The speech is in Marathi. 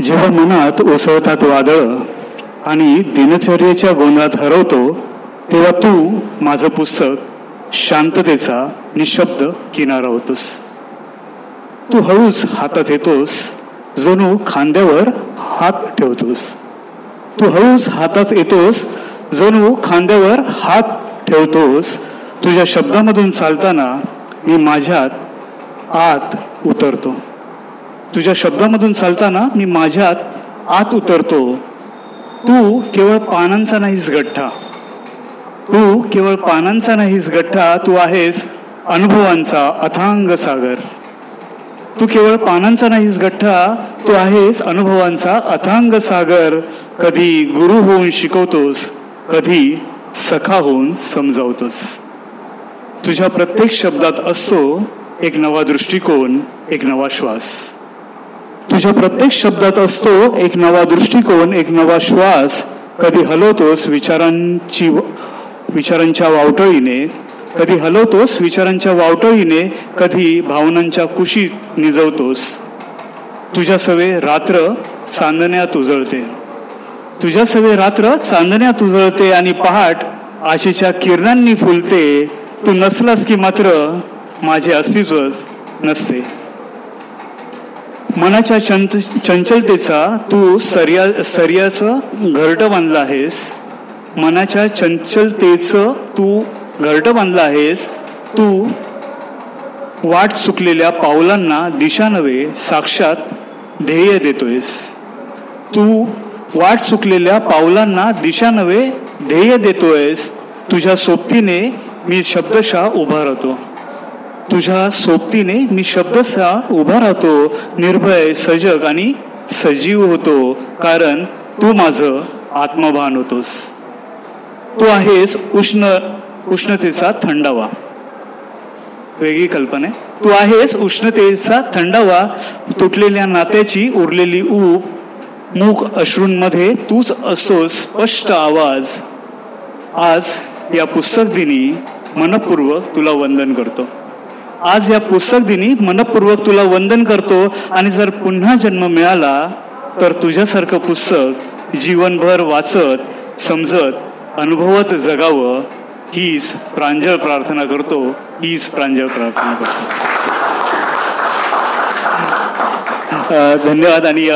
जेव्हा मनात उसळतात वादळ आणि दिनचर्येच्या गोंधळात हरवतो, तेव्हा तू माझं पुस्तक शांततेचा निशब्द किनारा होतोस. तू हळूच हातात येतोस, जणू खांद्यावर हात ठेवतोस. तू हळूच हातात येतोस, जणू खांद्यावर हात ठेवतोस. तुझ्या शब्दामधून चालताना मी माझ्यात आत उतरतो. तुझ्या शब्दामधून चालताना मी माझ्यात आत उतरतो. तू केवळ पानांचा नाहीस गठ्ठा. तू केवळ पानांचा नाहीस गठ्ठा. तू आहेस अनुभवांचा अथांग सागर. तू केवळ पानांचा नाहीस गठ्ठा. तू आहेस अनुभवांचा अथांग सागर. कधी गुरु होऊन शिकवतोस, कधी सखा होऊन समजावतोस. तुझ्या प्रत्येक शब्दात असतो एक नवा दृष्टिकोन, एक नवा श्वास. तुझ्या प्रत्येक शब्दात असतो एक नवा दृष्टिकोन, एक नवा श्वास. कधी हलवतोस विचारांच्या वावटळीने, कधी हलवतोस विचारांच्या वावटळीने, कधी भावनांच्या कुशीत निजवतोस. तुझ्या सवे रात्र चांदण्यात उजळते. तुझ्या सवे रात्र चांदण्यात उजळते आणि पहाट आशेच्या किरणांनी फुलते. तू नसलास की मात्र माझे अस्तित्वच नसते. मनाच्या चंचलतेचा तू सर्याचं घरटं बांधलं आहेस. मनाच्या चंचलतेचं तू घरटं बांधलं आहेस. तू वाट चुकलेल्या पावलांना दिशा नव्हे साक्षात ध्येय देतोयस. तू वाट चुकलेल्या पावलांना दिशा नव्हे ध्येय देतोयस. तुझ्या सोबतीने मी शब्दशः उभा राहतो. तुझ्या सोबतीने मी शब्दशः उभा राहतो. निर्भय, सजग आणि सजीव होतो, कारण तू माझं आत्मभान होतोस. तू आहेस उष्णतेचा थंडावा. वेगळी कल्पना आहे. तू आहेस उष्णतेचा थंडावा. तुटलेल्या नात्याची उरलेली ऊब. मूक अश्रूंमध्ये तूच असतोस स्पष्ट आवाज. आज या पुस्तक दिनी मनपूर्वक तुला वंदन करतो. आज या पुस्तक दिनी मनपूर्वक तुला वंदन करतो. आणि जर पुन्हा जन्म मिळाला तर तुझ्यासारखं पुस्तक जीवनभर वाचत, समजत, अनुभवत जगावं, हीच प्रांजळ प्रार्थना करतो. हीच प्रांजळ प्रार्थना करतो. धन्यवाद. आणि